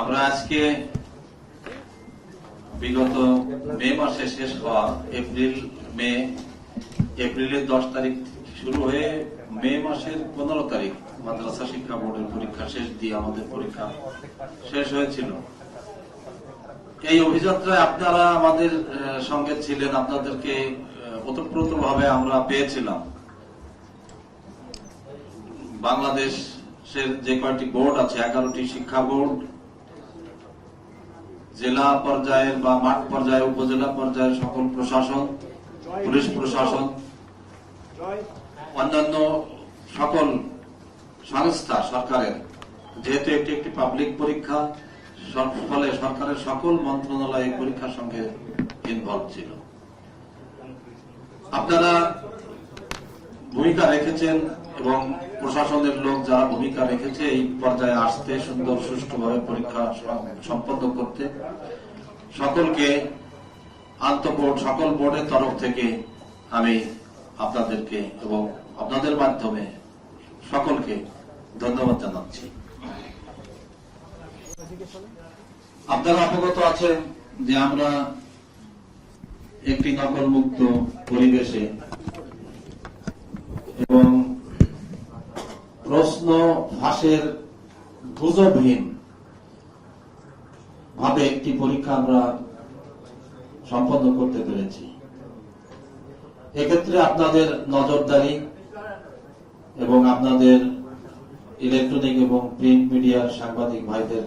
আমরা আজকে বিগত মে মাসে শেষ হওয়া এপ্রিলের 10 তারিখ শুরু হয়ে মে মাসের 15 তারিখ মাদ্রাসা শিক্ষা বোর্ডের পরীক্ষা শেষ দিয়ে আমাদের পরীক্ষা শেষ হয়েছিল। এই অভিযাত্রায় আপনারা আমাদের সঙ্গে ছিলেন, আপনাদেরকে ওতপ্রোতভাবে আমরা পেয়েছিলাম। বাংলাদেশের যে কয়েকটি বোর্ড আছে, 11টি শিক্ষা বোর্ড, জেলা পর্যায়ের বা মাঠ পর্যায়ে, উপজেলা পর্যায়ের সকল প্রশাসন, পুলিশ প্রশাসন, অন্যান্য সকল সংস্থা সরকারের, যেহেতু এটি একটি পাবলিক পরীক্ষা, ফলে সরকারের সকল মন্ত্রণালয় পরীক্ষার সঙ্গে ইনভলভ ছিল। আপনারা ভূমিকা রেখেছেন এবং প্রশাসনের লোক যারা ভূমিকা রেখেছে এই পর্যায়ে আসতে, সুন্দর সুষ্ঠুভাবে পরীক্ষা সম্পন্ন করতে, সকলকে আন্তঃবোর্ড সকল বোর্ডের তরফ থেকে আমি আপনাদেরকে এবং আপনাদের মাধ্যমে সকলকে ধন্যবাদ জানাচ্ছি। আপনারা অবগত আছেন যে আমরা একটি নকল মুক্ত পরিবেশে এবং প্রশ্ন ফাঁসের গুজবহীন ভাবে একটি পরীক্ষা আমরা সম্পন্ন করতে পেরেছি। এক্ষেত্রে আপনাদের নজরদারি এবং আপনাদের ইলেকট্রনিক এবং প্রিন্ট মিডিয়ার সাংবাদিক ভাইদের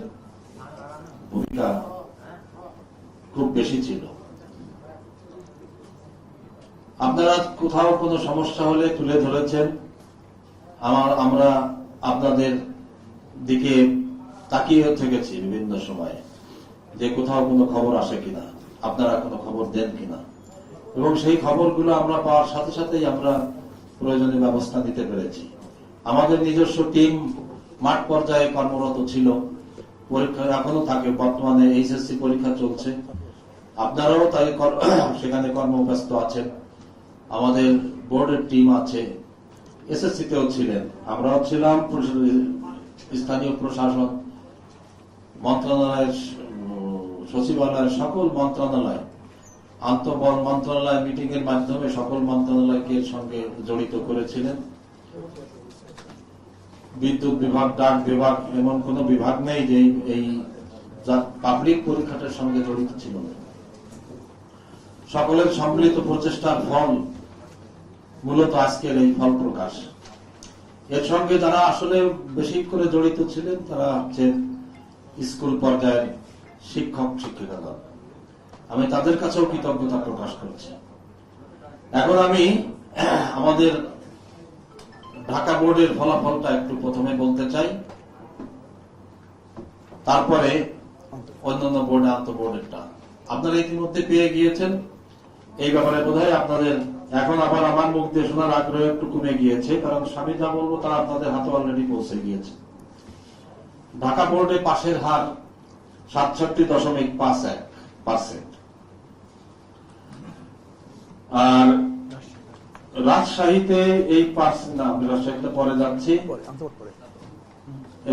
ভূমিকা খুব বেশি ছিল। আপনারা কোথাও কোনো সমস্যা হলে তুলে ধরেছেন, আমরা আপনাদের দিকে তাকিয়ে থেকেছি বিভিন্ন সময়ে যে কোথাও কোনো খবর আসে কিনা, আপনারা কোনো খবর দেন কিনা, এবং সেই খবরগুলো আমরা পাওয়ার সাথে সাথেই আমরা প্রয়োজনীয় ব্যবস্থা নিতে পেরেছি। আমাদের নিজস্ব টিম মাঠ পর্যায়ে কর্মরত ছিল, পরীক্ষা এখনো থাকে, বর্তমানে এইচএসসি পরীক্ষা চলছে, আপনারাও তাই সেখানে কর্মব্যস্ত আছেন। আমাদের বোর্ডের টিম আছে, এসএসসিতেও ছিলেন, আমরাও ছিলাম, স্থানীয় প্রশাসন, মন্ত্রণালয়ের সচিবালয়ের সকল মন্ত্রণালয়, আন্তঃবল মন্ত্রণালয় মিটিং এর মাধ্যমে সকল মন্ত্রণালয়কে সঙ্গে জড়িত করেছিলেন। বিদ্যুৎ বিভাগ, ডাক বিভাগ, এমন কোন বিভাগ নেই যে এই পাবলিক পরীক্ষাটার সঙ্গে জড়িত ছিল না। সকলের সম্মিলিত প্রচেষ্টার ফল মূলত আজকের এই ফল প্রকাশ। এর সঙ্গে যারা আসলে বেশি করে জড়িত ছিলেন তারা হচ্ছে স্কুল পর্যায়ের শিক্ষক শিক্ষিকাগণ। আমি তাদের কাছেও কৃতজ্ঞতা প্রকাশ করছি। এখন আমি আমাদের ঢাকা বোর্ডের ফলাফলটা একটু প্রথমে বলতে চাই, তারপরে অন্যান্য বোর্ডে আন্তঃবোর্ডেরটা আপনারা ইতিমধ্যে পেয়ে গিয়েছেন। এই ব্যাপারে বোধহয় আপনাদের এখন আবার আমার মুখ দিয়ে শোনার আগ্রহ একটু কমে গিয়েছে, কারণ স্বামী যা বলবো তারা আপনাদের হাতে অলরেডি পৌঁছে গিয়েছে। ঢাকা বোর্ডে পাশের হার 67.51%, আর রাজশাহীতে এই না, আমি রাজশাহীতে পরে যাচ্ছি,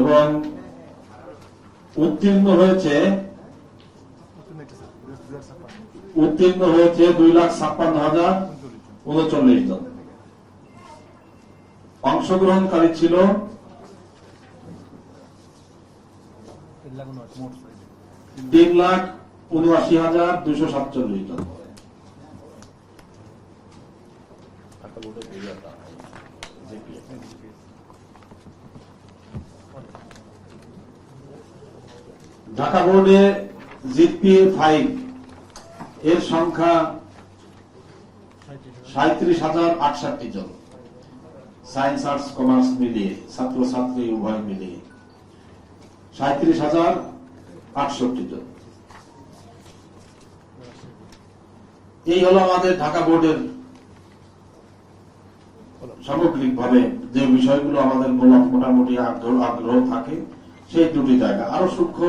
এবং উত্তীর্ণ হয়েছে 2,56,039 জন। অংশগ্রহণকারী ছিল 3,79,247 জন। ঢাকা বোর্ডে জিপিএ 5 এর সংখ্যা 37,068 জন, সায়েন্স আর্টস কমার্স মিলিয়ে, ছাত্রছাত্রী উভয় মিলিয়ে 37,068 জন। এই হলো আমাদের ঢাকা বোর্ডের সামগ্রিকভাবে যে বিষয়গুলো আমাদের মোটামুটি আগ্রহ থাকে সেই দুটি জায়গা। আরো সূক্ষ্ম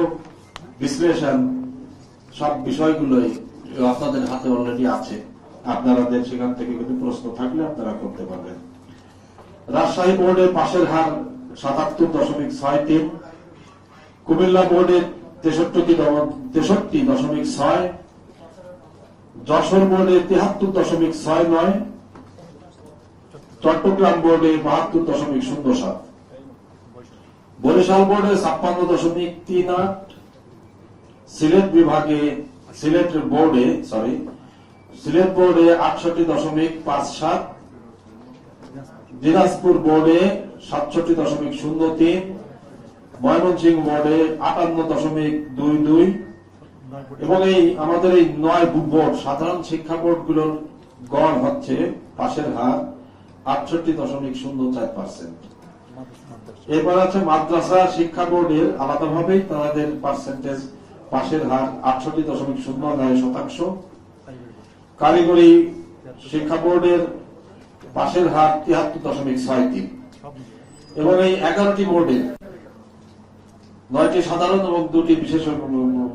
বিশ্লেষণ সব বিষয়গুলোই আপনাদের হাতে অলরেডি আছে, আপনারা সেখান থেকে যদি প্রশ্ন থাকলে আপনারা করতে পারবেন। রাজশাহী বোর্ডের পাশের হার 77.63, কুমিল্লা বোর্ডে 63.6, যশোর বোর্ডে 73.69, চট্টগ্রাম বোর্ডে 72.07, বরিশাল বোর্ডে 56.38, সিলেট বোর্ডে 68.57, দিনাজপুর বোর্ডে 67.03, ময়মনসিংহ বোর্ডে 58.22 এবং আমাদের এই 9 বোর্ড সাধারণ শিক্ষা বোর্ডগুলোর গড় হচ্ছে পাশের হার 68.04%। এরপর আছে মাদ্রাসা শিক্ষা বোর্ডের আলাদাভাবেই তাদের পার্সেন্টেজ পাশের হার 68.09%, কারিগরি শিক্ষা বোর্ডের পাশের হার 73.63 এবং এই 11টি বোর্ডে 9টি সাধারণ এবং 2টি বিশেষ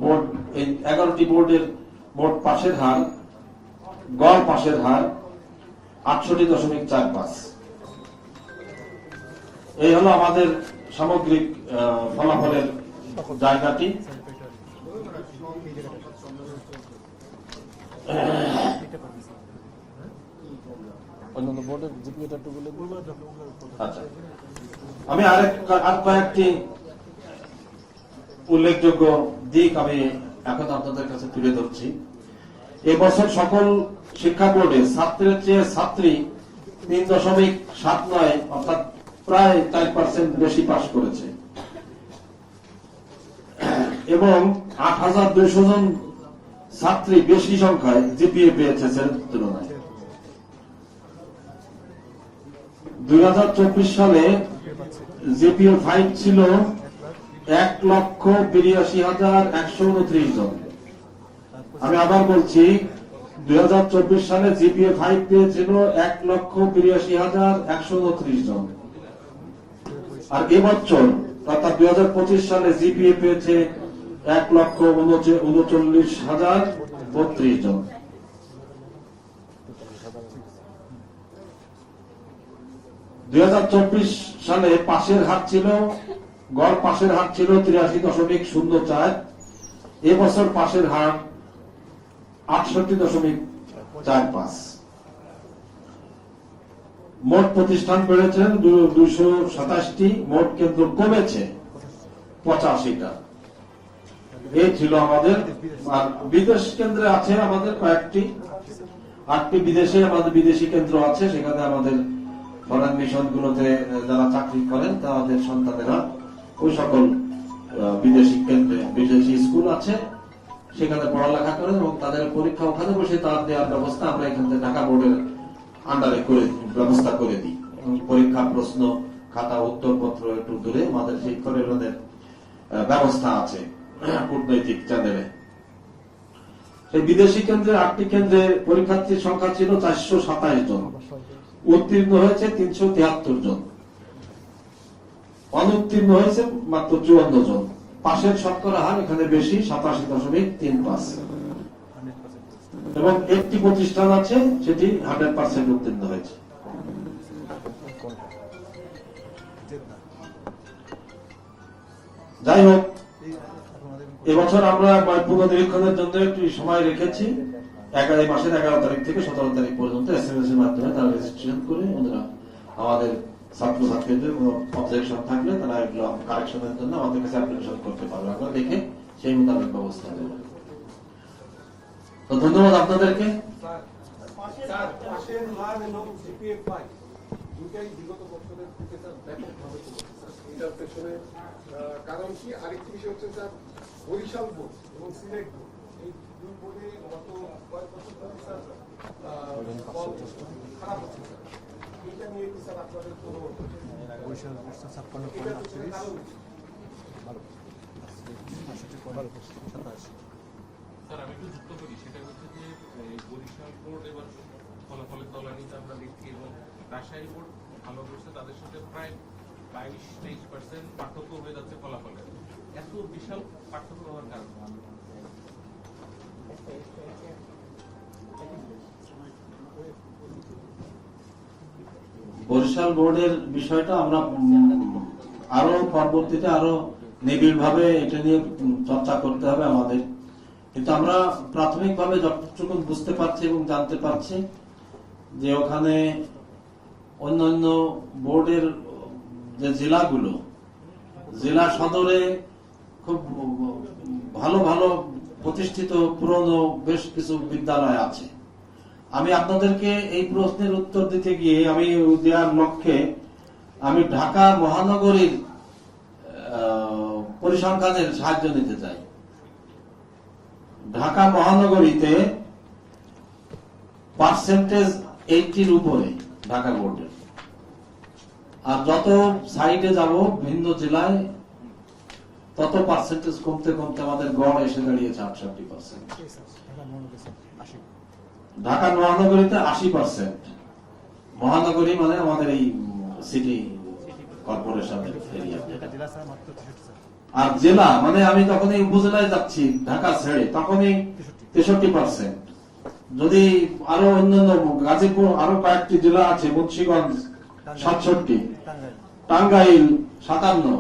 বোর্ড, এই 11টি বোর্ডের মোট পাশের হার, গড় পাশের হার 68.45। এই হলো আমাদের সামগ্রিক ফলাফলের জায়গাটি। আচ্ছা, আমি আর কয়েকটি উল্লেখযোগ্য দিক আমি এখন আপনাদের কাছে তুলে ধরছি। এবছর সকল শিক্ষা বোর্ডে ছাত্রের চেয়ে ছাত্রী 3.79 অর্থাৎ প্রায় 4% বেশি পাস করেছে এবং 8,200 জন ছাত্রী বেশি সংখ্যায় জিপিএ পেয়েছে তুলনায়। 2024 সালে জিপিএ 5 ছিল 1,82,129 জন। আমি আবার বলছি, 2024 সালে জিপিএ 5 পেয়েছিল 1,82,129 জন, আর এবছর অর্থাৎ 2025 সালে জিপিএ পেয়েছে 1,39,032 জন। সালে পাশের হার ছিল, গড় পাশের হার ছিল 83.04, এবছর পাশের হার 68.45। মোট প্রতিষ্ঠান বেড়েছে 227টি, মোট কেন্দ্র কমেছে 85টা। এই ছিল আমাদের। আর বিদেশ কেন্দ্রে আছে আমাদের কয়েকটি, 8টি বিদেশে আমাদের বিদেশি কেন্দ্র আছে, সেখানে আমাদের ফরেন মিশন গুলোতে যারা চাকরি করেন তাদের সন্তানেরা ওই সকল বিদেশি কেন্দ্রে, বিদেশি স্কুল আছে সেখানে পড়ালেখা করেন এবং তাদের পরীক্ষা ওখানে বসে তার দেওয়ার ব্যবস্থা আমরা এখান থেকে ঢাকা বোর্ডের আন্ডারে করে ব্যবস্থা করে দিই। পরীক্ষা প্রশ্ন খাতা উত্তরপত্র একটু দূরে আমাদের শিক্ষকের ব্যবস্থা আছে কূটনৈতিক চ্যানেলে। সেই বিদেশি কেন্দ্রে 8টি কেন্দ্রে পরীক্ষার্থীর সংখ্যা ছিল 427 জন, উত্তীর্ণ হয়েছে 373 জন, অনুত্তীর্ণ হয়েছে মাত্র 54 জন। পাশের শতকরা হার এখানে বেশি 87.35 এবং একটি প্রতিষ্ঠান আছে সেটি 100% উত্তীর্ণ হয়েছে। যাই হোক, এবছর আমরা পুনর্নিরীক্ষণের জন্য একটি সময় রেখেছি, এই মাসের 11 তারিখ থেকে 17 তারিখ পর্যন্ত SMS এর মাধ্যমে তারা রেজিস্ট্রেশন করে ওনারা আমাদের ছাত্রছাত্রীদের কোনো অবজেকশন থাকলে তারা এগুলো কারেকশনের জন্য আমাদের কাছে অ্যাপ্লিকেশন করতে পারবে, আমরা দেখে সেই মোতাবেক ব্যবস্থা নেব। তো ধন্যবাদ আপনাদেরকে। কারণ কি আরেকটি বিষয় হচ্ছে স্যার, বরিশাল বোর্ড এবং সিলেট বোর্ড এই দুই বোর্ডে গত কয়েক বছর ধরে স্যার খারাপ হচ্ছে স্যার। এইটা নিয়ে কি স্যার আপনাদের কোনো বরিশাল বোর্ড 56.28 স্যার আমি একটু যুক্ত করি, সেটা হচ্ছে যে বরিশাল বোর্ড এবার ফলাফলের তলানিতে আমরা দেখছি এবং রাজশাহী বোর্ড ভালো করছে, তাদের সাথে প্রায় 22-23% পার্থক্য হয়ে যাচ্ছে ফলাফলের। এত বিশাল পার্থক্য হওয়ার কারণ বরিশাল বোর্ডের বিষয়টা আমরা আরো পরবর্তীতে আরো নিবিড়ভাবে এটা নিয়ে চর্চা করতে হবে আমাদের। কিন্তু আমরা প্রাথমিকভাবে যতটুকু বুঝতে পারছি এবং জানতে পারছি যে ওখানে অন্যান্য বোর্ডের যে জেলাগুলো, জেলা সদরে খুব ভালো ভালো প্রতিষ্ঠিত পুরনো বেশ কিছু বিদ্যালয় আছে। আমি আপনাদেরকে এই প্রশ্নের উত্তর দিতে গিয়ে আমি দেওয়ার লক্ষ্যে আমি ঢাকা মহানগরীর পরিসংখ্যানের সাহায্য নিতে চাই। ঢাকা মহানগরীতে পার্সেন্টেজ 80-র উপরে ঢাকা বোর্ডের, আর যত সাইডে যাব ভিন্ন জেলায় তত পার্সেন্টেজ কমতে কমতে আমাদের গড় এসে দাঁড়িয়েছে 68%। ঢাকা মহানগরীতে 80%। মহানগরী মানে আমাদের এই সিটি কর্পোরেশনের এরিয়া। আর জেলা মানে আমি তখনই উপজেলায় যাচ্ছি ঢাকা ছেড়ে, তখনই 63%। যদি আরো অন্যান্য গাজীপুর আরো কয়েকটি জেলা আছে, মুন্সিগঞ্জ 67, টাঙ্গাইল 57,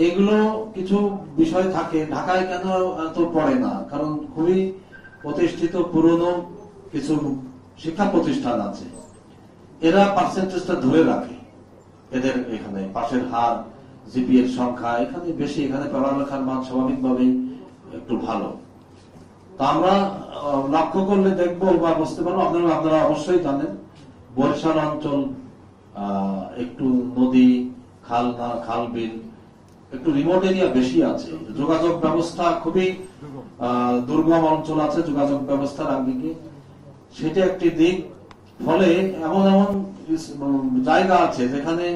এগুলো কিছু বিষয় থাকে। ঢাকায় কেন এত পড়ে না? কারণ খুবই প্রতিষ্ঠিত পুরনো কিছু শিক্ষা প্রতিষ্ঠান আছে, এরা পার্সেন্টেজটা ধরে রাখে। এদের এখানে পাশের হার, জিপি এর সংখ্যা এখানে বেশি, এখানে পড়ালেখার মান স্বাভাবিকভাবেই একটু ভালো। তা আমরা লক্ষ্য করলে দেখবো বা বুঝতে পারবো, আপনারা অবশ্যই জানেন বরিশাল অঞ্চল একটু নদী, খাল বিল একটু রিমোট এরিয়া বেশি আছে, যোগাযোগ ব্যবস্থা খুবই দুর্গম অঞ্চল আছে যোগাযোগ ব্যবস্থার আঙ্গিকে, সেটা একটি দিক। ফলে এমন এমন জায়গা আছে যেখানে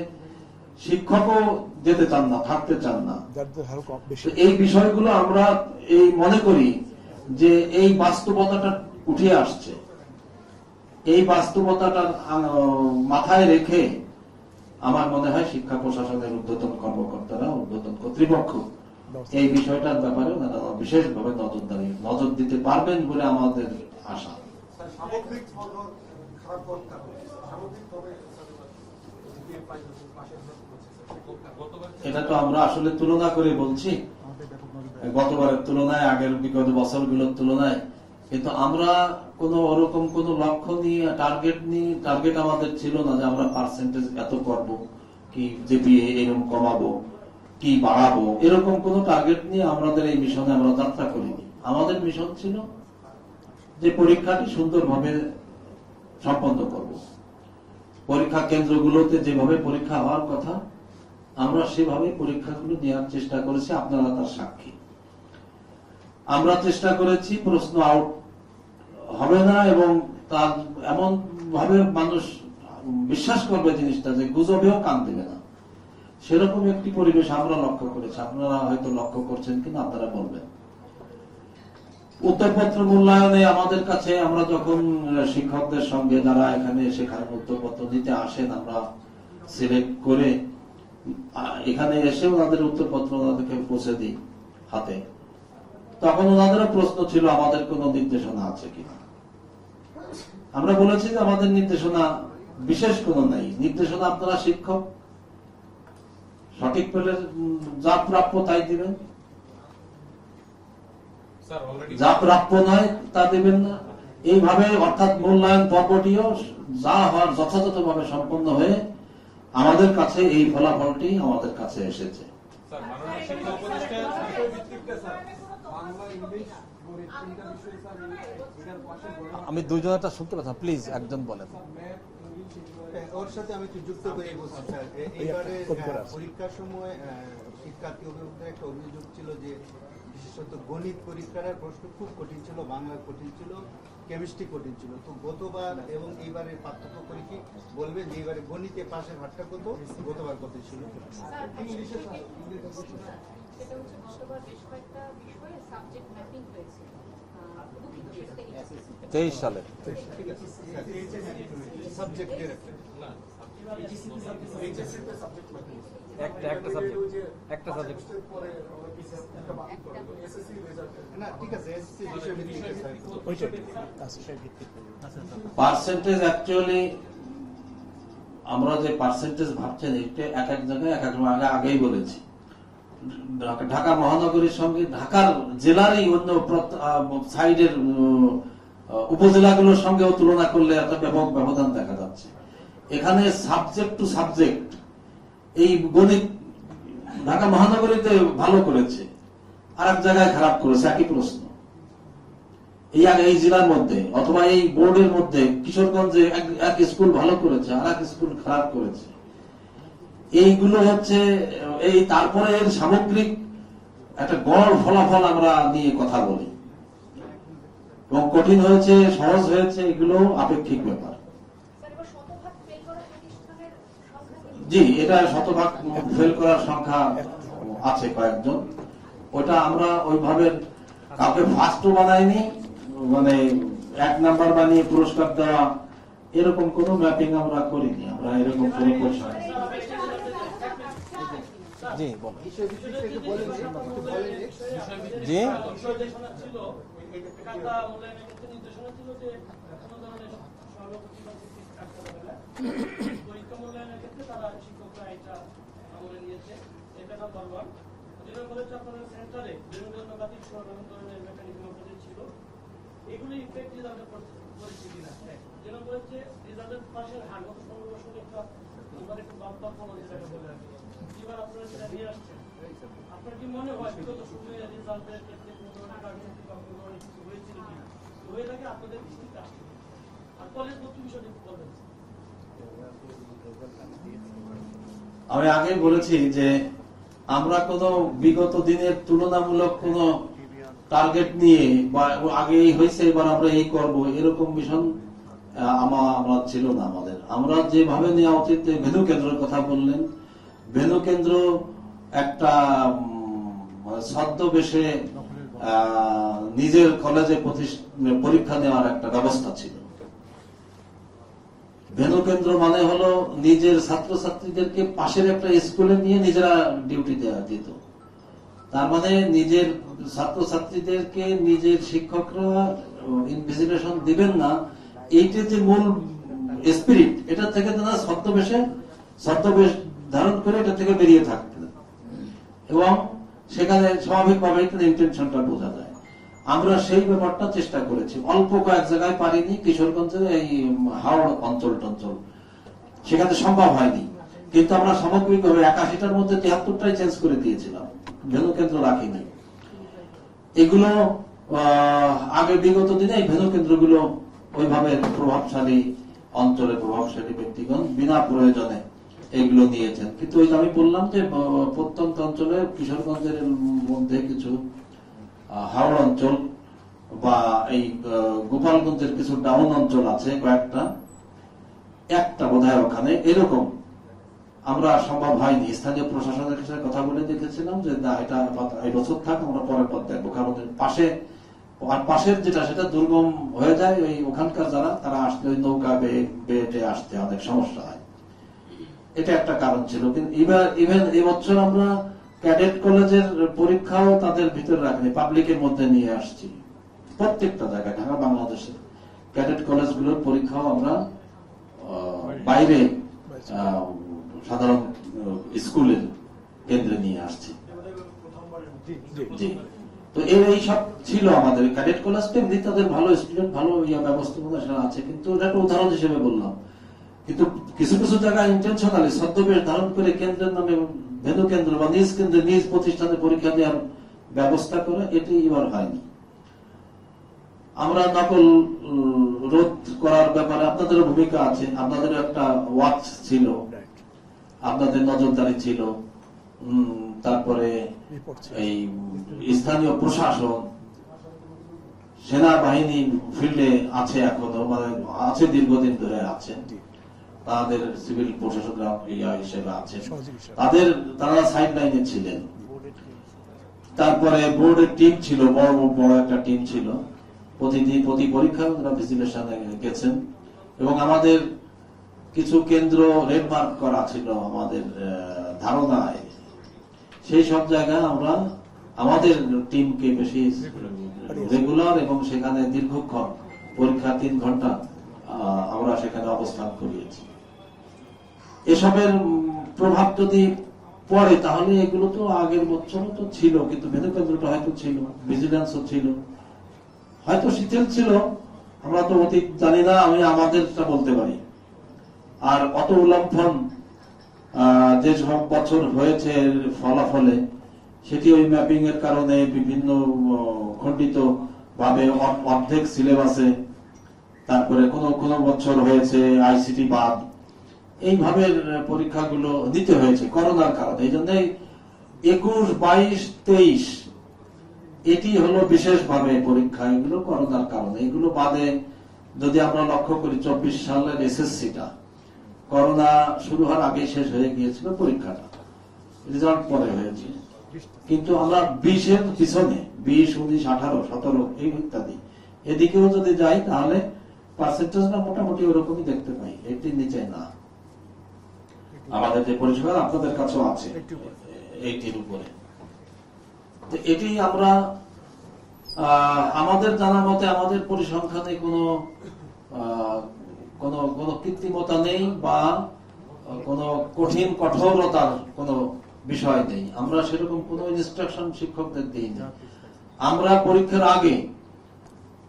শিক্ষকও যেতে চান না, থাকতে চান না। এই বিষয়গুলো আমরা এই মনে করি যে এই বাস্তবতাটা উঠে আসছে, এই বাস্তবতাটা মাথায় রেখে আমার মনে হয় শিক্ষা প্রশাসনের ঊর্ধ্বতন কর্মকর্তারা, ঊর্ধ্বতন কর্তৃপক্ষ এই বিষয়টার ব্যাপারে বিশেষভাবে নজর দিতে পারবেন বলে আমাদের আশা। এটা তো আমরা আসলে তুলনা করে বলছি, গতবারের তুলনায়, আগের বিগত বছরগুলোর তুলনায়। কিন্তু আমরা ওরকম কোন লক্ষ্য নিয়ে টার্গেট আমাদের ছিল না যে আমরা পার্সেন্টেজ এত করব, কি জিপিএ এরকম কমাবো, কি বাড়াবো, এরকম কোন টার্গেট নিয়ে আমাদের এই মিশনে আমরা যাত্রা করিনি। আমাদের মিশন ছিল যে পরীক্ষাটি সুন্দরভাবে সম্পন্ন করব। পরীক্ষা কেন্দ্রগুলোতে যেভাবে পরীক্ষা হওয়ার কথা আমরা সেভাবে পরীক্ষাগুলো নেওয়ার চেষ্টা করেছি, আপনারা তার সাক্ষী। আমরা চেষ্টা করেছি প্রশ্ন আউট হবে না এবং তার এমন ভাবে মানুষ বিশ্বাস করবে জিনিসটা যে গুজবেও কান দেবে না, সেরকম একটি পরিবেশ আমরা লক্ষ্য করেছি। আপনারা হয়তো লক্ষ্য করছেন কিনা আপনারা বলবেন। উত্তরপত্র মূল্যায়নে আমাদের কাছে, আমরা যখন শিক্ষকদের সঙ্গে যারা এখানে সেখানে উত্তরপত্র দিতে আসেন, আমরা সিলেক্ট করে এখানে এসে ওনাদের উত্তরপত্র ওনাদেরকে পৌঁছে দিই হাতে, তখন ওনাদেরও প্রশ্ন ছিল আমাদের কোন নির্দেশনা আছে কিনা। আমরা বলেছি যে আমাদের নির্দেশনা বিশেষ কোন নাই, নির্দেশনা আপনারা শিক্ষক সঠিক পেলে যা প্রাপ্য তাই দিবেন, যা প্রাপ্য নয় তা দিবেন না। এইভাবে অর্থাৎ মূল্যায়ন পর্বটিও যা হওয়ার যথাযথভাবে সম্পন্ন হয়ে আমাদের কাছে এই ফলাফলটি আমাদের কাছে এসেছে। আমি দুজনেরটা শুনতে পাচ্ছি, প্লিজ একজন বলেন। ওর সাথে আমি যুক্ত করে বলছি স্যার, এইবারে পরীক্ষার সময় শিক্ষার্থী অভিভাবকদের একটা অভিযোগ ছিল যে বিশেষত গণিত পরীক্ষার প্রশ্ন খুব কঠিন ছিল, বাংলা কঠিন ছিল, কেমিস্ট্রি কঠিন ছিল। তো গতবার এবং এইবারের পার্থক্য করে কি বলবেন যে এইবারে গণিতে পাশের হারটা কত, গতবার কত ছিল? সেটা হচ্ছে গতবার বেশ কয়েকটা বিষয়ে সাবজেক্ট ম্যাপিং হয়েছে 23 সালে। সাবজেক্টের একটা সাবজেক্ট না, ঠিক আছে, পার্সেন্টেজ অ্যাকচুয়ালি আমরা যে পার্সেন্টেজ ভাবছেন এটা এক এক জায়গায় এক এক আগেই বলেছি। ঢাকা মহানগরীর সঙ্গে ঢাকার জেলারই অন্য সাইডের উপজেলাগুলোর সঙ্গেও তুলনা করলে একটা ব্যাপক ব্যবধান দেখা যাচ্ছে। এখানে সাবজেক্ট টু সাবজেক্ট এই গণিত ঢাকা মহানগরীতে ভালো করেছে, আর এক জায়গায় খারাপ করেছে, একই প্রশ্ন এই জেলার মধ্যে অথবা এই বোর্ডের মধ্যে কিশোরগঞ্জে এক স্কুল ভালো করেছে, আর এক স্কুল খারাপ করেছে। এইগুলো হচ্ছে এই তারপরে এর সামগ্রিক একটা গড় ফলাফল আমরা নিয়ে কথা বলি, এবং কঠিন হয়েছে সহজ হয়েছে এগুলো আপেক্ষিক ব্যাপার। স্যার, এবার শতভাগ ফেল করা প্রতিষ্ঠানের সংখ্যা কি? জি, এটা শতভাগ ফেল করার সংখ্যা আছে কয়েকজন। ওটা আমরা ওইভাবে কাউকে ফার্স্টও বানাইনি, মানে 1 নাম্বার বানিয়ে পুরস্কার দেওয়া এরকম কোনো ম্যাপিং আমরা করিনি। আমরা এরকম কোনো পরিষদ জি বলেন। বিষয়টা একটু বলেন, একটু বলেন। জি ছিল খাতা মূল্যায়নের ক্ষেত্রে নির্দেশনা ছিল যে কোনো ধরনের সভাপতি বা শিক্ষক থাকতে পারবে না। পরীক্ষা মূল্যায়নের ক্ষেত্রে তারা শিক্ষকরা এটা আমলে নিয়েছে। এটা নাম্বার 1। যেটা বলেছে আপনাদের সেন্টারে বিভিন্ন বাতিল সহ বিভিন্ন ধরনের মেকানিজম আপনাদের ছিল, এগুলো ইফেক্ট রেজাল্টের করেছে কিনা। যেটা বলেছে রেজাল্টের পাশের হার গত 15 বছরে একটা এবার একটু বাম্পার কমা যেটাকে বলে আর কি। এবার আপনারা সেটা নিয়ে আসছেন, আপনার কি মনে হয় বিগত সময়ে রেজাল্টের ক্ষেত্রে কোনো ধরনের কার্যকরী বা কোনো ধরনের কিছু হয়েছিল কিনা? হয়ে থাকে আপনাদের দৃষ্টিতে আসছে। আর কলেজ ভর্তি বিষয়টি একটু বলবেন। আমি আগে বলেছি যে আমরা কোনো বিগত দিনের তুলনামূলক কোনো টার্গেট নিয়ে বা আগে এই হয়েছে এবার আমরা এই করব এরকম মিশন আমরা ছিল না আমাদের। আমরা যেভাবে নেওয়া উচিত, ভেন্যু কেন্দ্রের কথা বললেন, ভেন্যু কেন্দ্র একটা ছদ্মবেশে নিজের কলেজে পরীক্ষা নেওয়ার একটা ব্যবস্থা ছিল। ভেন্যু কেন্দ্র মানে হলো নিজের ছাত্রছাত্রীদেরকে পাশের একটা স্কুলে নিয়ে নিজেরা ডিউটি দেওয়া দিত। তার মানে নিজের ছাত্রছাত্রীদেরকে নিজের শিক্ষকরা ইনভিজিলেশন দিবেন না, এইটা যে মূল স্পিরিট, এটা থেকে তারা ছদ্মবেশ ধারণ করে এটা থেকে বেরিয়ে থাকতেন, এবং সেখানে স্বাভাবিকভাবে ইন্টেনশনটা বোঝা যায়। আমরা সেই ব্যাপারটা চেষ্টা করেছি, অল্প কয়েক জায়গায় পারিনি। কিশোরগঞ্জের এই হাওড় অঞ্চল সেখানে সম্ভব হয়নি, কিন্তু আমরা সামগ্রিকভাবে 81টার মধ্যে 73টাই চেঞ্জ করে দিয়েছিলাম, ভেন্যু কেন্দ্র রাখিনি। এগুলো আগে বিগত দিনে এই ভেন্যু কেন্দ্রগুলো ওইভাবে প্রভাবশালী অঞ্চলে প্রভাবশালী ব্যক্তিগণ বিনা প্রয়োজনে এগুলো নিয়েছেন। কিন্তু ওই আমি বললাম যে প্রত্যন্ত অঞ্চলে কিশোরগঞ্জের মধ্যে কিছু হাওড় অঞ্চল বা এই গোপালগঞ্জের কিছু ডাউন অঞ্চল আছে কয়েকটা, একটা বোধহয় ওখানে এরকম আমরা সম্ভব হয়নি। স্থানীয় প্রশাসনের সাথে কথা বলে দেখেছিলাম যে না, এটা এই বছর থাক, আমরা পরের পর দেখবো, কারণ পাশের যেটা সেটা দুর্গম হয়ে যায়। ওই ওখানকার যারা তারা আসলে ওই নৌকা বেয়ে আসতে অনেক সমস্যা হয়, এটা একটা কারণ ছিল। কিন্তু ইভেন এবছর আমরা ক্যাডেট কলেজের পরীক্ষাও তাদের ভিতরে রাখিনি, পাবলিকের মধ্যে নিয়ে আসছি। প্রত্যেকটা জায়গায় ঢাকা বাংলাদেশের ক্যাডেট কলেজগুলোর পরীক্ষাও আমরা বাইরে সাধারণ স্কুলের কেন্দ্রে নিয়ে আসছি। জি, তো এই সব ছিল আমাদের ক্যাডেট কলেজটা। এমনি তাদের ভালো স্টুডেন্ট, ভালো ব্যবস্থাপনা সেটা আছে, কিন্তু ওটা একটা উদাহরণ হিসেবে বললাম। কিন্তু কিছু কিছু জায়গায় ইন্টেনশনালি ছদ্মবেশ ধারণ করে কেন্দ্রের নামে ভেন্যু কেন্দ্র বা নিজ কেন্দ্রে নিজ প্রতিষ্ঠানে পরীক্ষা দেওয়ার ব্যবস্থা করা, এটি এবার হয়নি। আমরা নকল রোধ করার ব্যাপারে আপনাদেরও ভূমিকা আছে, আপনাদেরও একটা ওয়াচ ছিল, আপনাদের নজরদারি ছিল। তারপরে এই স্থানীয় প্রশাসন, সেনাবাহিনী ফিল্ডে আছে এখনো, মানে আছে, দীর্ঘদিন ধরে আছেন, তাদের সিভিল প্রশাসনরা হিসেবে আছেন, তারা সাইড লাইনে ছিলেন। তারপরে বোর্ডের টিম ছিল, বড় একটা টিম ছিল, প্রতি পরীক্ষা ভিজিলেশনে গেছেন। এবং আমাদের কিছু কেন্দ্র রেডমার্ক করা ছিল আমাদের ধারণায়, সেই সব জায়গায় আমরা আমাদের টিমকে বেশি রেগুলার এবং সেখানে দীর্ঘক্ষণ পরীক্ষা 3 ঘন্টা আমরা সেখানে অবস্থান করিয়েছি। এসবের প্রভাব যদি পড়ে, তাহলে এগুলো তো আগের বছরও তো ছিল, কিন্তু মেধা কেন্দ্রটা হয়তো ছিল, ভিজিলেন্সও ছিল, হয়তো শিথিল ছিল, আমরা তো অতীত জানি না, আমি আমাদেরটা বলতে পারি। আর অত উল্লম্ফন যে সব বছর হয়েছে ফলাফলে, সেটি ওই ম্যাপিং এর কারণে বিভিন্ন খণ্ডিত ভাবে অর্ধেক সিলেবাসে, তারপরে কোন বছর হয়েছে আইসিটি বাদ, এইভাবে পরীক্ষাগুলো দিতে হয়েছে করোনার কারণে। এই জন্য 21, 22, 23 এটি হলো বিশেষভাবে পরীক্ষা, এগুলো করোনার কারণে। এগুলো বাদে যদি আমরা লক্ষ্য করি 24 সালের এসএসসিটা করোনা শুরু হওয়ার আগে শেষ হয়ে গিয়েছিল পরীক্ষাটা, রেজাল্ট পরে হয়েছে, কিন্তু আমরা 20-এর পিছনে 20, 19, 18, 17 এই ইত্যাদি এদিকেও যদি যাই তাহলে পার্সেন্টেজটা মোটামুটি ওরকমই দেখতে পাই, এটির নিচে না। আমাদের যে পরিষেবা আপনাদের কাছেও আছে এইটির উপরে, তো এটি আমরা আমাদের জানা মতে আমাদের পরিসংখ্যানে কোনো কৃত্রিমতা নেই বা কোনো কঠিন কঠোরতার কোনো বিষয় নেই। আমরা সেরকম কোনো ইনস্ট্রাকশন শিক্ষকদের দিই না। আমরা পরীক্ষার আগে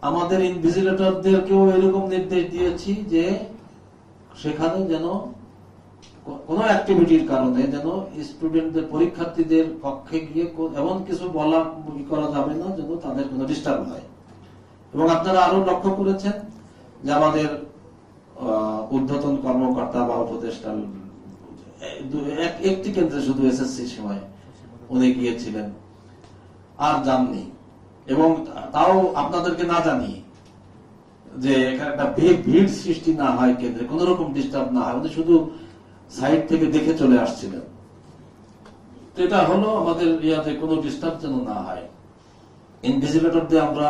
আমাদের ইনভিজিলেটরদেরকেও এরকম নির্দেশ দিয়েছি যে সেখানে যেন কোন অ্যাক্টিভিটির কারণে যেন স্টুডেন্টদের, পরীক্ষার্থীদের কক্ষে গিয়ে এমন কিছু বলা করা যাবে না যেন তাদের কোনো ডিস্টার্ব হয়। এবং আপনারা আরো লক্ষ্য করেছেন যে আমাদের ঊর্ধ্বতন কর্মকর্তা বা উপদেষ্টা একটি কেন্দ্রে শুধু এসএসসির সময় উনি গিয়েছিলেন, আর যাননি। এবং তাও আপনাদেরকে না জানিয়ে, যে এখানে একটা ভিড় সৃষ্টি না হয়, কেন্দ্রে কোন রকম ডিস্টার্ব না হয়, উনি শুধু সাইড থেকে দেখে চলে আসছিলেন। তো এটা হলো আমাদের ইয়াতে কোনো ডিস্টার্ব যেন না হয়। ইনভিজিলেটরদের আমরা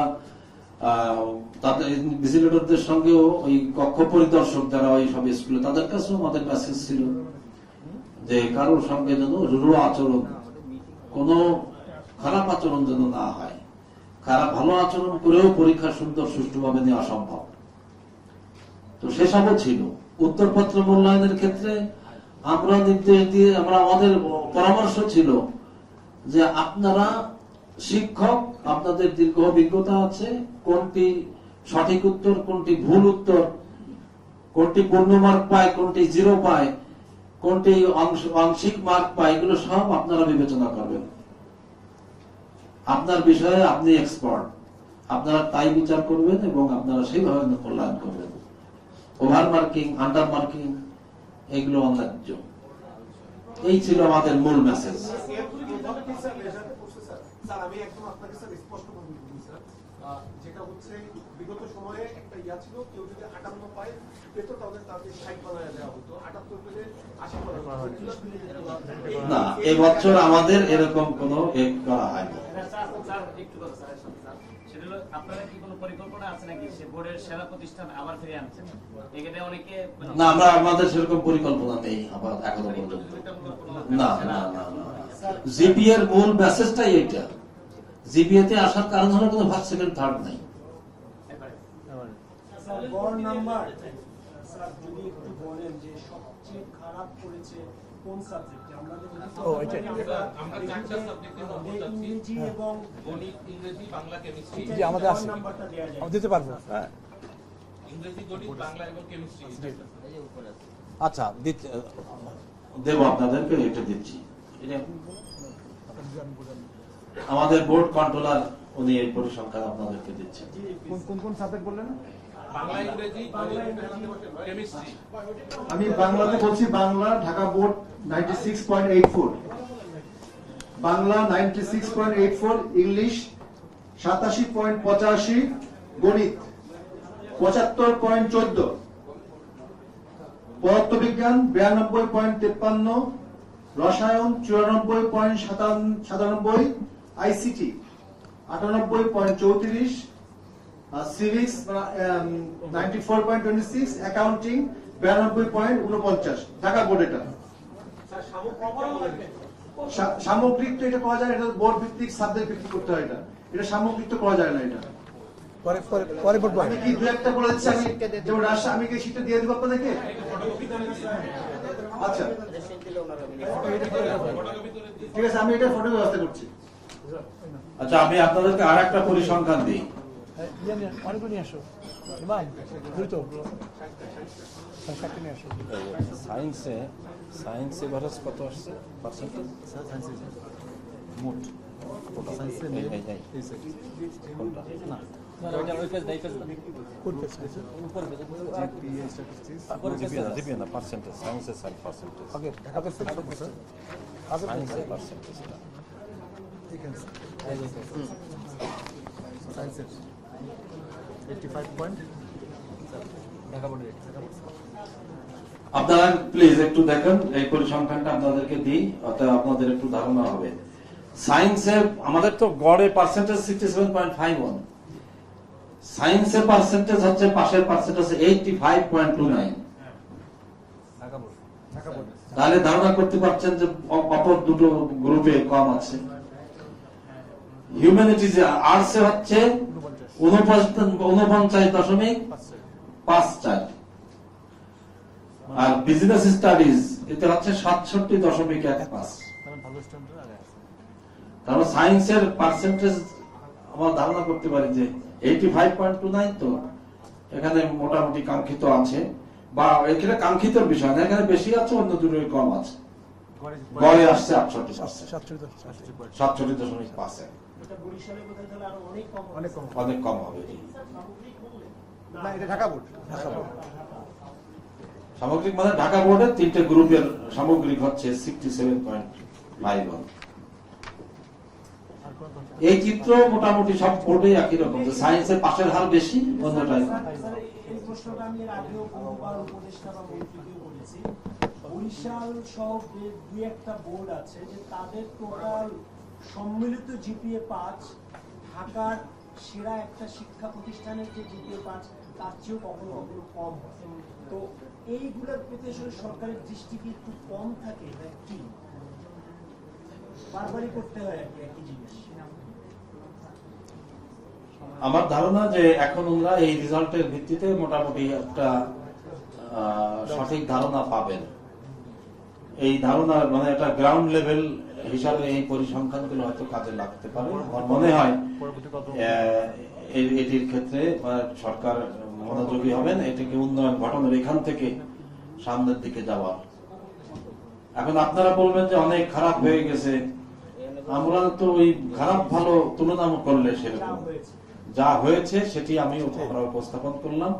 তাদের ইনভিজিলেটরদের সঙ্গেও ওই কক্ষ পরিদর্শক যারা ওই সব স্কুলে, তাদের কাছেও আমাদের মেসেজ ছিল যে কারোর সঙ্গে যেন রূঢ় আচরণ, কোনো খারাপ আচরণ যেন না হয়। ভালো আচরণ করেও পরীক্ষা সুন্দর সুষ্ঠুভাবে নেওয়া সম্ভব। তো সেসবও ছিল। উত্তরপত্র মূল্যায়নের ক্ষেত্রে আমরা নির্দেশ দিয়ে, আমাদের পরামর্শ ছিল যে আপনারা শিক্ষক, আপনাদের দীর্ঘ অভিজ্ঞতা আছে, কোনটি সঠিক উত্তর, কোনটি ভুল উত্তর, কোনটি পূর্ণ মার্ক পায়, কোনটি 0 পায়, কোনটি আংশিক মার্ক পায়, এগুলো সব আপনারা বিবেচনা করবেন। আপনার বিষয়ে আপনি এক্সপার্ট, আপনারা তাই বিচার করবেন এবং আপনারা সেইভাবে মূল্যায়ন করবেন। ওভার মার্কিং, আন্ডার মার্কিং এগুলো অন্যায্য। এই ছিল আমাদের মূল মেসেজ। স্যার আমি একদম আপনাকে স্যার স্পষ্ট করে বলি স্যার, যেটা হচ্ছে বিগত সময়ে একটা ইয়া ছিল, কেউ যদি 58 পায় পেতো তাহলে তাকে 60 বানায় দেওয়া হতো, 78 পেলে 80 বানায় না, এবছর আমাদের এরকম কোনো করা হয়নি। আপনারা কি কোনো পরিকল্পনা আছে নাকি সে বোর্ডের সেরা প্রতিষ্ঠান আবার ফিরে আনছেন? এখানে অনেকে না, আমাদের সেরকম পরিকল্পনা নেই আবার এখনো পর্যন্ত। না না না, জিপিএ এর মূল মেসেজটাই এটা। জিপিএ তে আসার কারণ হলো কোনো ফার্স্ট সেকেন্ড থার্ড নাই। গড় নাম্বার স্যার যদি একটু বলেন যে সবচেয়ে খারাপ করেছে কোন সাবজেক্টে? আমরা চারটা সাবজেক্টের নম্বর চাচ্ছি, ইংরেজি এবং গণিত, ইংরেজি, বাংলা, কেমিস্ট্রি। জি, আমাদের আছে, নাম্বারটা দেওয়া যায়। আমরা দিতে পারবো। ইংরেজি, গণিত, বাংলা এবং কেমিস্ট্রি। আচ্ছা, দেব আপনাদেরকে, এটা দিচ্ছি। আমাদের বোর্ড কন্ট্রোলার উনি এই পরিসংখ্যান আপনাদেরকে দিচ্ছেন। কোন সাবজেক্ট বললেন? বাংলা, ইংরেজি, কেমিস্ট্রি। আমি বাংলাতে বলছি, বাংলা ঢাকা বোর্ড 96.84, বাংলা 96.84, ইংলিশ 87.85, গণিত 75.14, পদার্থবিজ্ঞান 92.53, রসায়ন 94.97, ICT 98.34, civics 94.26, accounting 92.49। Dhaka board এটা সামগ্রিক তো এটা করা যায়, এটা বোর্ড ভিত্তিক সাবজেক্ট ভিত্তিক করতে হয়, এটা সামগ্রিক তো করা যায় না। এটা আমি কি দু একটা বলে দিচ্ছি, আমি যেমন রাজশাহী, আমি কি সেটা দিয়ে দেবো আপনাদেরকে? আচ্ছা রেশন দিলে ওনারা ঠিক আছে, আমি এটা ফটো ব্যবস্থা করছি। আচ্ছা, আমি আপনাদেরকে আর একটা পরিসংখ্যান দিই। সায়েন্সে এভারেজ কত আসছে পার্সেন্টেজ মোট কোনটা না দিবে না পার্সেন্টেজ সায়েন্সের সাইড পার্সেন্টেজ সায়েন্সের পার্সেন্টেজটা আপনারা প্লিজ একটু দেখেন, এই পরিসংখ্যানটা আপনাদেরকে দিই, অর্থাৎ আপনাদের একটু ধারণা হবে। সায়েন্সের আমাদের তো গড়ে পার্সেন্টেজ 67.51, সায়েন্সের পার্সেন্টেজ হচ্ছে পাশের পার্সেন্টেজ 85.29। তাহলে ধারণা করতে পারছেন যে অপর দুটো গ্রুপে কম আছে। হিউম্যানিটিজ আর্টসে হচ্ছে 49.54, আর বিজনেস স্টাডিজ এতে হচ্ছে 67.15। তারপর সায়েন্সের পার্সেন্টেজ আমরা ধারণা করতে পারি যে 85.29, তো এখানে মোটামুটি কাঙ্ক্ষিত আছে, বা এখানে কাঙ্ক্ষিতর বিষয় না, এখানে বেশি আছে, অন্য দুটোই কম আছে। গড়ে আসছে 67.5%, এটা বরিশালের মধ্যে তাহলে আরো অনেক কম অনেক কম হবে। না, এটা ঢাকা বোর্ড। সামগ্রিক মানে ঢাকা বোর্ডের 3টে গ্রুপের সামগ্রিক হচ্ছে 67.51। এই চিত্র মোটামুটি সব বোর্ডে একই রকম, যে সায়েন্সের পাশের হার বেশি, অন্যটাই কম। এই প্রশ্নটা আমি এর আগেও বহুবার উপদেষ্টা বা মন্ত্রীকেও বলেছি। বরিশাল সহ দুই একটা বোর্ড আছে যে তাদের টোটাল সম্মিলিত জিপিএ 5 ঢাকার সেরা একটা শিক্ষা প্রতিষ্ঠানের যে জিপিএ 5 তার চেয়েও কখনো কখনো কম হয়। তো এইগুলোর প্রতি আসলে সরকারের দৃষ্টি কি একটু কম থাকে, না কি বারবারই করতে হয় আর কি একই জিনিস? আমার ধারণা যে এখন ওনারা এই রেজাল্টের ভিত্তিতে মোটামুটি একটা সঠিক ধারণা পাবেন। এই ধারণা মানে একটা গ্রাউন্ড লেভেল হিসাবে এই পরিসংখ্যানগুলো হয়তো কাজে লাগতে পারে। আমার মনে হয় এটির ক্ষেত্রে সরকার মনোযোগী হবেন, এটাকে উন্নয়ন ঘটানোর, এখান থেকে সামনের দিকে যাওয়ার। এখন আপনারা বলবেন যে অনেক খারাপ হয়ে গেছে, আমরা তো ওই খারাপ ভালো তুলনা করলে সেরকম যা হয়েছে সেটি আমি উপস্থাপন করলাম।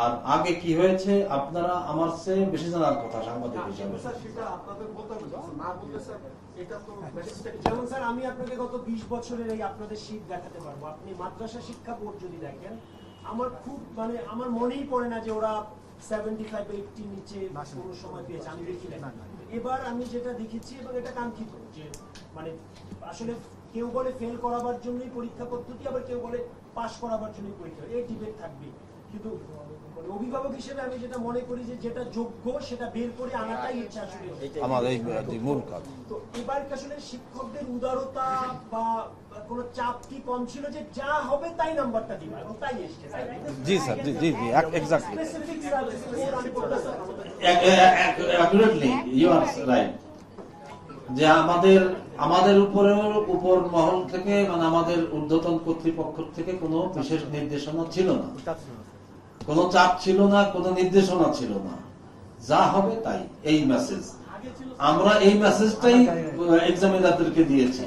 আর আগে কি হয়েছে আপনারা আমার চেয়ে বেশি জানার কথা সাংবাদিক হিসাবে। সেটা আপনাদের বলতে হবে, না বললে স্যার এটা তো যেমন স্যার আমি আপনাকে গত 20 বছরের এই আপনাদের শীত দেখাতে পারবো। আপনি মাদ্রাসা শিক্ষা বোর্ড যদি দেখেন, আমার খুব মানে আমার মনেই পড়ে না যে ওরা 75-80 নিচে কোনো সময় পেয়েছে, আমি দেখি না। এবার আমি যেটা দেখেছি এবং এটা কাঙ্ক্ষিত যে মানে আসলে কেউ বলে ফেল করাবার জন্যই পরীক্ষা পদ্ধতি, আবার কেউ বলে পাস করাবার জন্যই পরীক্ষা, এই ডিবেট থাকবে। কিন্তু অভিভাবক হিসেবে আমি যেটা মনে করি যে যেটা যোগ্য সেটা বের করে আনাটাই হচ্ছে আসলে আমার এই মূল কাজ। তো এবার আসলে শিক্ষকদের উদারতা বা কোনো চাপ কি কম ছিল যে যা হবে তাই নাম্বারটা দিবে এবং তাই এসছে? জি স্যার, জি জি জি, exactly. Accurately you are right, যে আমাদের উপর মহল থেকে মানে আমাদের ঊর্ধ্বতন কর্তৃপক্ষ থেকে কোনো বিশেষ নির্দেশনা ছিল না, কোনো চাপ ছিল না, কোনো নির্দেশনা ছিল না, যা হবে তাই, এই মেসেজ। আমরা এই মেসেজটাই এক্সামিনারদেরকে দিয়েছি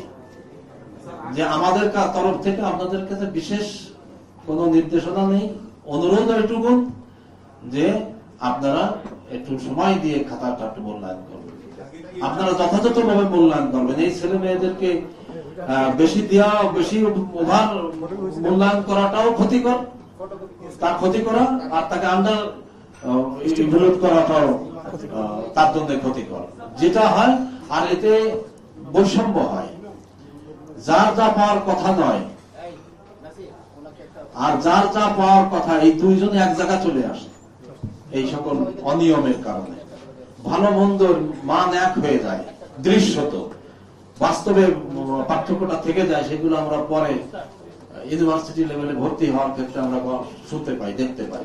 যে আমাদের তরফ থেকে আপনাদের কাছে বিশেষ কোনো নির্দেশনা নেই, অনুরোধ এইটুকু যে আপনারা একটু সময় দিয়ে খাতাটা একটু মূল্যায়ন করবেন, আপনারা যথাযথভাবে মূল্যায়ন করবেন। এই ছেলে মেয়েদেরকে বেশি দেওয়া, বেশি ওভার মূল্যায়ন করাটাও ক্ষতিকর, তার ক্ষতি করা, আর তাকে আন্ডার ইভ্যালুয়েট করাটাও তার জন্য ক্ষতিকর, যেটা হয়। আর এতে বৈষম্য হয়, যার যা পাওয়ার কথা নয় আর যার যা পাওয়ার কথা, এই দুইজনে এক জায়গায় চলে আসে এই সকল অনিয়মের কারণে। ভালো মন্দর মান এক হয়ে যায়, দৃশ্যত বাস্তবে পার্থক্যটা থেকে যায়, সেগুলো আমরা পরে ইউনিভার্সিটি লেভেলে ভর্তি হওয়ার ক্ষেত্রে আমরা শুনতে পাই, দেখতে পাই।